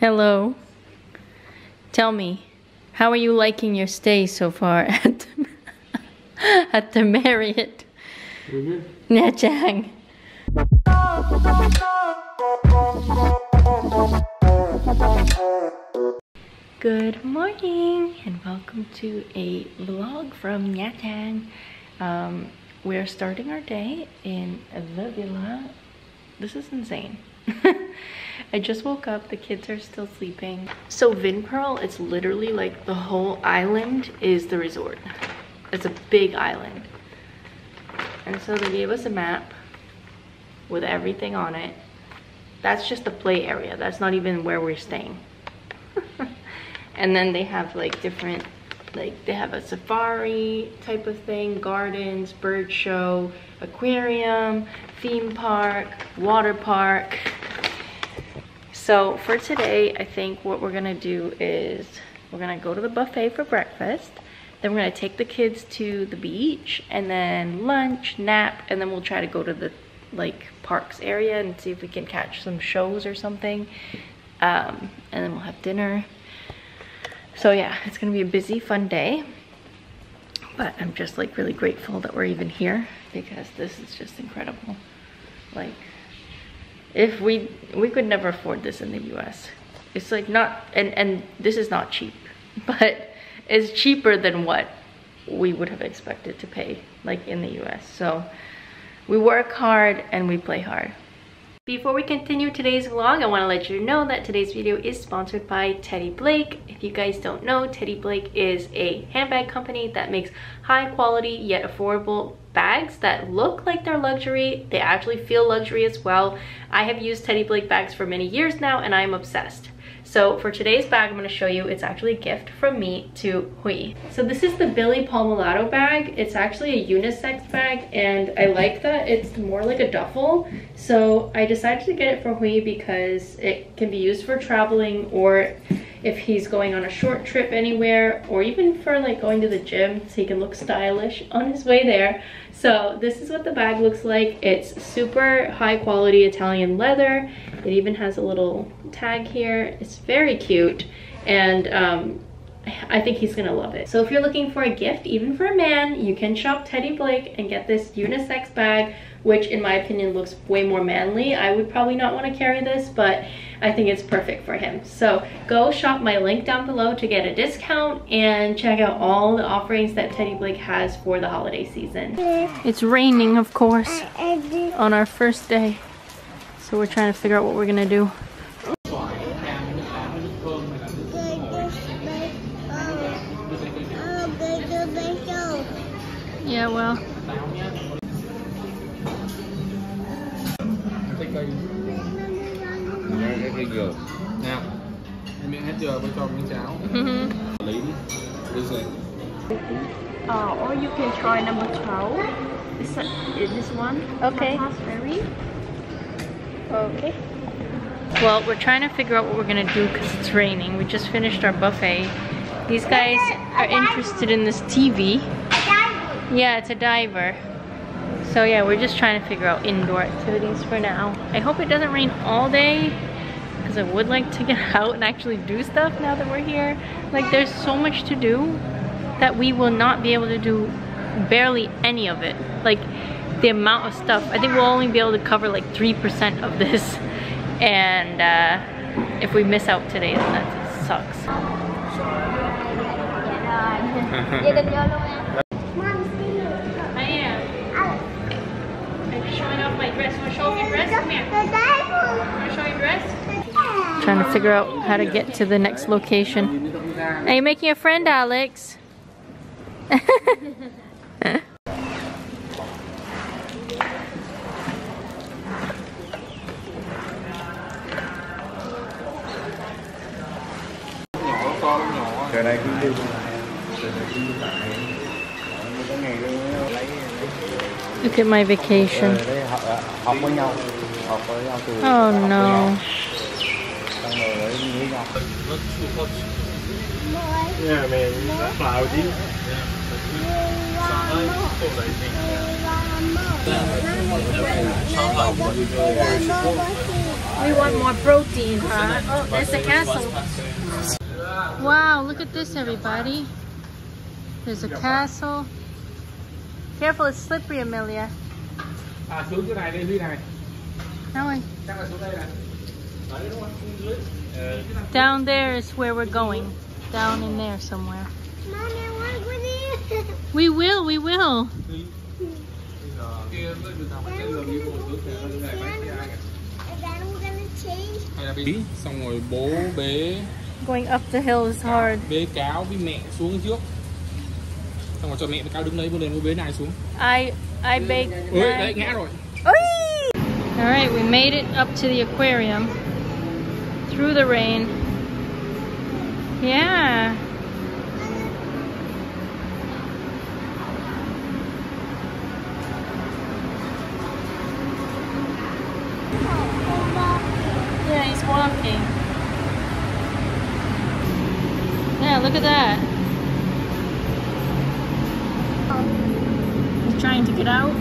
Hello. Tell me, how are you liking your stay so far at the Marriott Nha Trang? Good morning and welcome to a vlog from Nha Trang. We're starting our day in the villa. This is insane. I just woke up, the kids are still sleeping. So Vinpearl, it's literally like the whole island is the resort. It's a big island. And so they gave us a map with everything on it. That's just the play area. That's not even where we're staying. And then they have like different, like they have a safari type of thing, gardens, bird show, aquarium, theme park, water park. So for today, I think what we're gonna do is we're gonna go to the buffet for breakfast. Then we're gonna take the kids to the beach and then lunch, nap, and then we'll try to go to the like parks area and see if we can catch some shows or something. And then we'll have dinner. So yeah, it's gonna be a busy, fun day. But I'm just like really grateful that we're even here because this is just incredible. Like, if we could never afford this in the US. It's like not, and this is not cheap, but it's cheaper than what we would have expected to pay like in the US. So we work hard and we play hard. Before we continue today's vlog, I want to let you know that today's video is sponsored by Teddy Blake. If you guys don't know, Teddy Blake is a handbag company that makes high quality yet affordable bags that look like they're luxury. They actually feel luxury as well. I have used Teddy Blake bags for many years now and I'm obsessed. So for today's bag, I'm going to show you, it's actually a gift from me to Hui. So this is the Billy Palmolato bag. It's actually a unisex bag and I like that it's more like a duffel. So I decided to get it for Hui because it can be used for traveling or if he's going on a short trip anywhere or even for like going to the gym so he can look stylish on his way there. So this is what the bag looks like. It's super high quality Italian leather. It even has a little tag here. It's very cute and I think he's gonna love it. So if you're looking for a gift, even for a man, you can shop Teddy Blake and get this unisex bag, which in my opinion looks way more manly. I would probably not want to carry this, but I think it's perfect for him. So go shop my link down below to get a discount and check out all the offerings that Teddy Blake has for the holiday season. It's raining, of course, on our first day. So we're trying to figure out what we're gonna do. Yeah, well. Nào, em miệng hết chưa? Tôi cho miếng cháo. Or you can try number 12. Is this one? Okay. Okay. Well, we're trying to figure out what we're gonna do because it's raining. We just finished our buffet. These guys are interested in this TV. Yeah, it's a diver. So yeah, we're just trying to figure out indoor activities for now. I hope it doesn't rain all day because I would like to get out and actually do stuff now that we're here. Like there's so much to do that we will not be able to do barely any of it. Like the amount of stuff, I think we'll only be able to cover like 3% of this. And if we miss out today, then that sucks. Trying to figure out how to get to the next location. Are you making a friend, Alex? Look at my vacation. Oh no. Yeah, man, that's cloudy. We want more protein, huh? Oh, there's the castle. Wow, look at this, everybody. There's a castle. Careful, it's slippery, Amelia. Xuống cái này đi, Huy này. Nào ơi. Chắc là xuống đây này. Đấy đúng không? Down there is where we're going. Down in there somewhere. Mom, I want to go there. We will, we will. Bí, xong rồi bố bế. Going up the hill is hard. Bế Cáo với mẹ xuống trước. Xong rồi cho mẹ với Cáo đứng đấy, bố lên bố bế này xuống. I baked. Ôi, đấy ngã rồi. Alright, we made it up to the aquarium. Through the rain. Yeah. Yeah, he's walking. Yeah, look at that. He's trying to get out.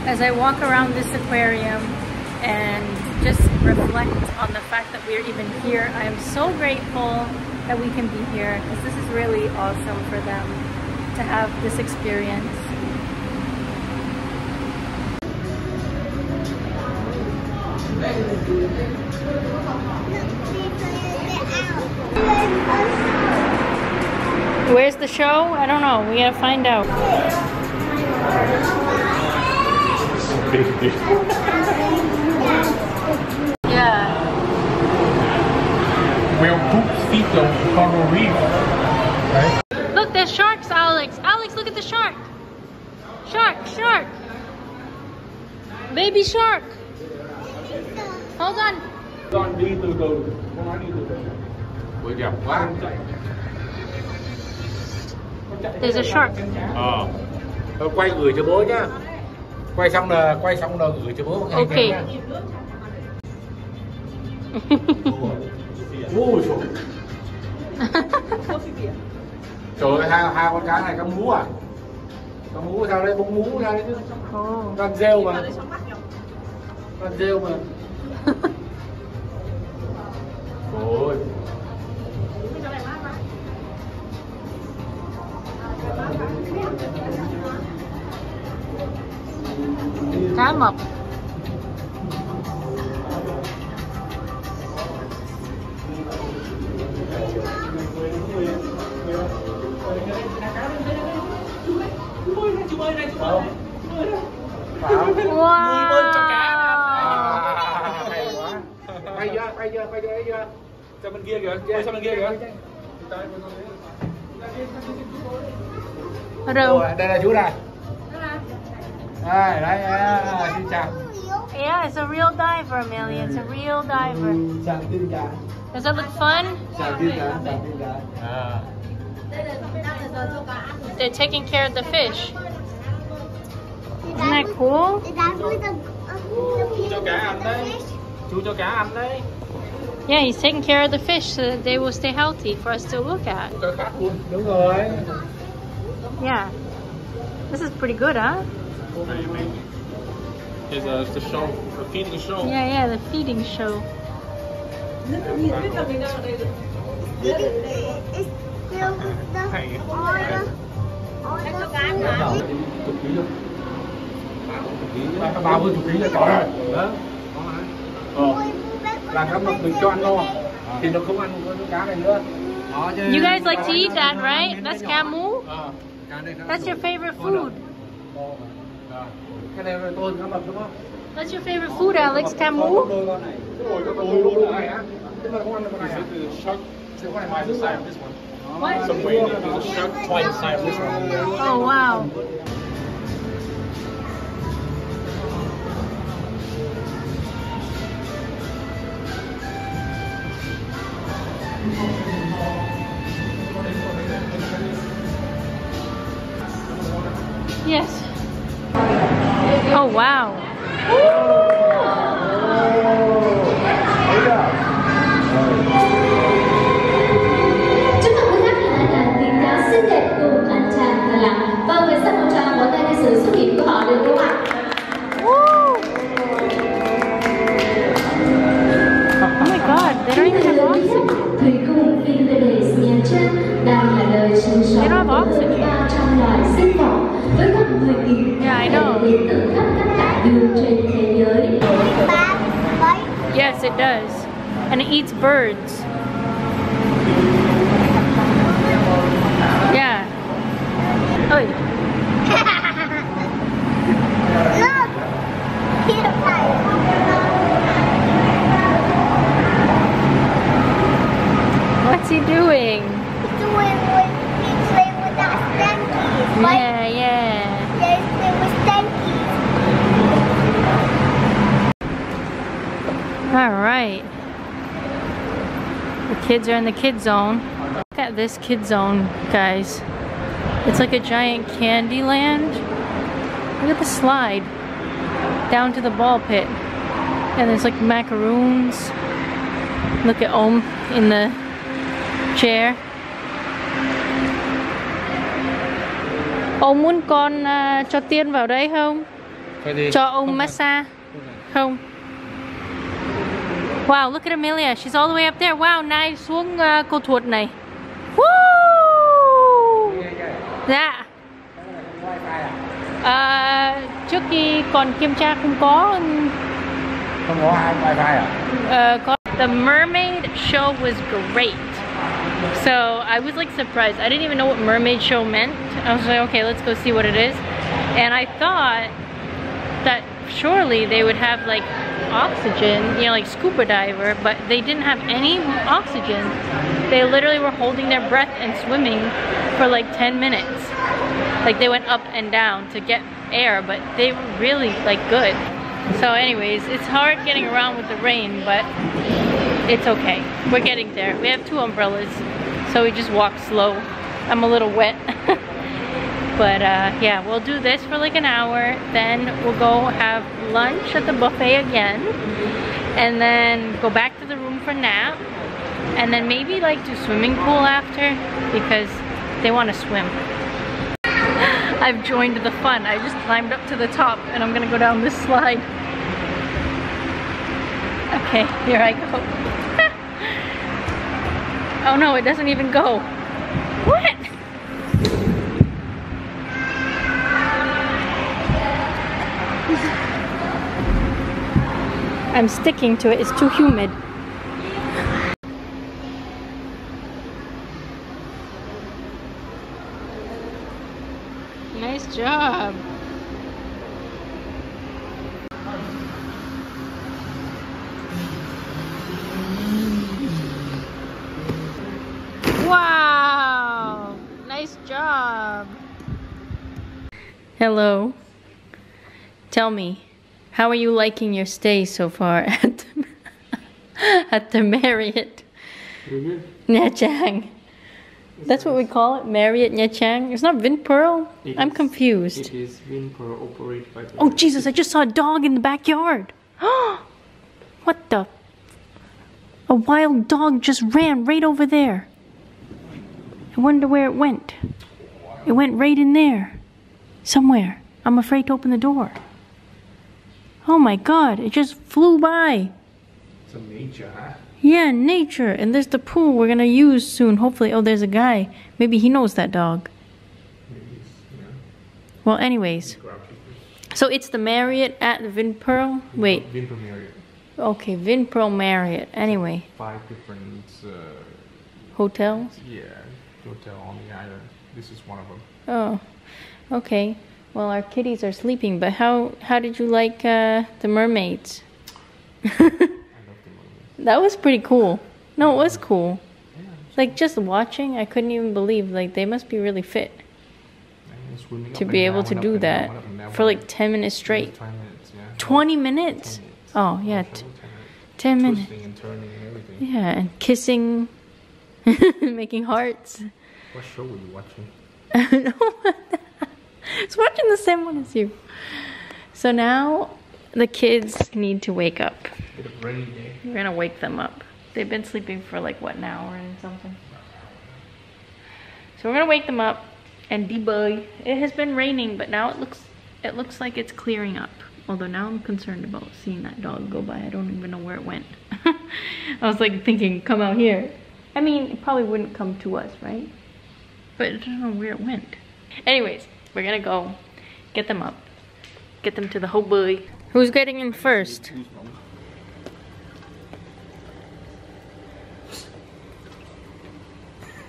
As I walk around this aquarium and just reflect on the fact that we're even here, I am so grateful that we can be here, because this is really awesome for them to have this experience. Where's the show? I don't know. We gotta find out. Yeah. Well, poop feet on coral reef. Right? Look, there's sharks, Alex. Alex, look at the shark. Shark, shark. Baby shark. Hold on. Con đi từ từ. Con nói đi từ từ. Ôi đẹp quá. There's a shark. Quay gửi cho bố nhá. Quay xong là gửi cho bố. Okay. Ui trời. Trời ơi, hai con cá này có mú à? Có mú sao đấy, bông mú sao đấy chứ? Con rêu mà. Con rêu mà. Ôi. Cá mập. Wow. Hay quá. Quay chưa. Sang bên kia kìa, quay sang bên kia kìa. Hello. Đây là chú này. Đấy, xin chào. Yeah, it's a real diver, Amelia. It's a real diver. Chào tiên cá. Does it look fun? Chào tiên cá. They're taking care of the fish. Isn't that cool? Chú cho cá ăn đấy. Chú cho cá ăn đấy. Yeah, he's taking care of the fish so that they will stay healthy for us to look at. Đúng rồi. Yeah. This is pretty good, huh? It's the show, the feeding show. Yeah, the feeding show. Bao nhiêu ký là trời ơi. Đó. Là cá mập mình cho ăn no thì nó không ăn con cá này nữa. You guys like to eat that, right? That's camu? That's your favorite food. Cái này là tôm cá mập đúng không? That's your favorite food, Alex, camu? Oh, wow. Yes. Oh, wow. Chúc mừng quý khách lại là tiên cá xinh đẹp cùng anh chàng thợ lặn. Vâng, người sắp hỗ trợ một tay cho sự xuất hiện của họ được không ạ? They don't even have oxygen. Thủy cung Invades Nha Trang đang là nơi sinh sống với 300 loài sinh vật với gần 10.000 Yeah, I know. đến từ khắp các đại dương trên thế giới. Yes, it does. And it eats birds. Yeah. Oi. Look! What's he doing? He's doing when he's playing with that stankies. Yeah, yeah. Yeah, he's playing with stankies. Alright. The kids are in the kid zone. Look at this kid zone, guys. It's like a giant candy land. Look at the slide down to the ball pit. And there's like macaroons. Look at Om in the chair. Ông muốn con cho Tiên vào đấy không? Cho ông massage không? Wow, look at Amelia. She's all the way up there. Wow, nay xuống cô thuột này. Woo! Dạ. Trước khi còn kiểm tra không có. Không có wifi à? The mermaid show was great. So I was like surprised. I didn't even know what mermaid show meant. I was like, okay, let's go see what it is. And I thought that surely they would have like oxygen, you know, like scuba diver, but they didn't have any oxygen. They literally were holding their breath and swimming for like 10 minutes. Like they went up and down to get air, but they were really like good. So anyways, it's hard getting around with the rain, but it's okay. We're getting there. We have 2 umbrellas, so we just walk slow. I'm a little wet. But yeah, we'll do this for like an hour, then we'll go have lunch at the buffet again, and then go back to the room for nap, and then maybe like do swimming pool after, because they want to swim. I've joined the fun. I just climbed up to the top and I'm gonna go down this slide. Okay, here I go. Oh no, it doesn't even go. What? I'm sticking to it, it's too humid. Nice job. Wow, nice job. Hello. Tell me, how are you liking your stay so far at the Marriott Nha Trang? That's what we call it, Marriott Nha Trang. It's not Vinpearl? I'm confused. It is Vinpearl operated by... Oh Jesus, I just saw a dog in the backyard. What the? A wild dog just ran right over there. I wonder where it went. It went right in there. Somewhere. I'm afraid to open the door. Oh my God, it just flew by. Some nature, huh? Yeah, nature. And there's the pool we're gonna use soon, hopefully. Oh, there's a guy. Maybe he knows that dog. Yeah. Well, anyways. So it's the Marriott at the Vinpearl? Wait. Vinpearl Marriott. Okay, Vinpearl Marriott. Anyway. 5 different... Hotels? yeah, hotel on the island. This is one of them. Oh, okay. Well, our kitties are sleeping, but how did you like the mermaids? I love the mermaids. That was pretty cool. No, it was cool. Yeah, Like just watching, I couldn't even believe, like they must be really fit to be able to do that for like 10 minutes straight. 20 minutes? Oh yeah, 10 minutes. Twisting and turning and everything. Yeah, and kissing, making hearts. What show were you watching? I was watching the same one as you. So now the kids need to wake up. Bit of rainy day. We're gonna wake them up. They've been sleeping for like what, an hour and something. So we're gonna wake them up and debug. It has been raining, but now it looks like it's clearing up. Although now I'm concerned about seeing that dog go by. I don't even know where it went. I was like thinking, come out here. I mean, it probably wouldn't come to us, right? But I don't know where it went. Anyways, we're gonna go get them up. Get them to the Hobui. Who's getting in first?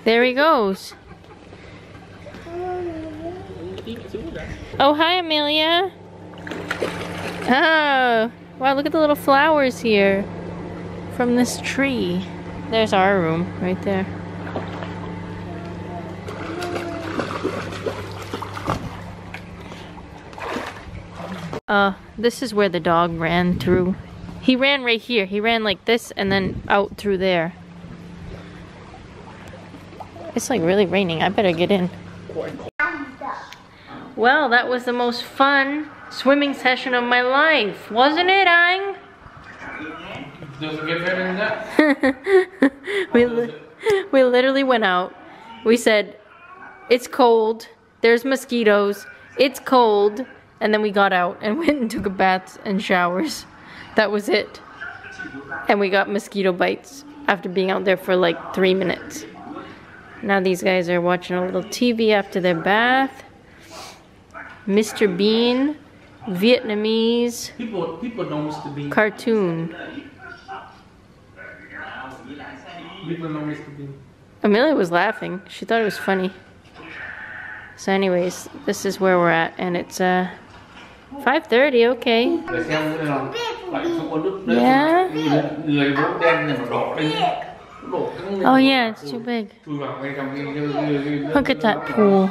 There he goes. Oh, hi, Amelia. Oh, wow, look at the little flowers here from this tree. There's our room right there. This is where the dog ran through. He ran right here. He ran like this and then out through there. It's like really raining. I better get in. Well, that was the most fun swimming session of my life, wasn't it, Ang? Doesn't get better than that. We literally went out. We said, it's cold. There's mosquitoes. It's cold. And then we got out and went and took a bath and showers. That was it. And we got mosquito bites after being out there for like 3 minutes. Now these guys are watching a little TV after their bath. Mr. Bean, Vietnamese People know Mr. Bean. cartoon. People know Mr. Bean. Amelia was laughing. She thought it was funny. So anyways, this is where we're at, and it's 5:30, okay. Yeah? Oh yeah, it's too big. Look at that pool.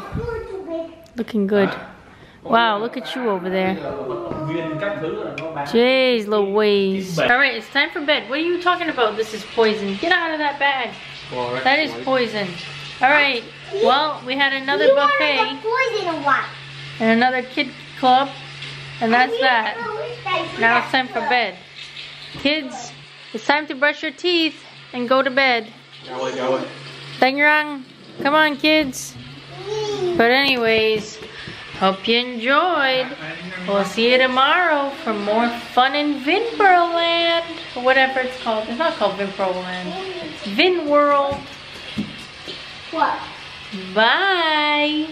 Looking good. Wow, look at you over there. Jeez Louise. Alright, it's time for bed. What are you talking about? This is poison. Get out of that bag. That is poison. Alright, well, we had another buffet. And another kid club. And that's that. Now it's time for bed. Kids, it's time to brush your teeth and go to bed. Dang rang. Come on, kids. But anyways, hope you enjoyed. We'll see you tomorrow for more fun in Vinpearland. Or whatever it's called. It's not called Vinpearland. It's Vin World. What? Bye.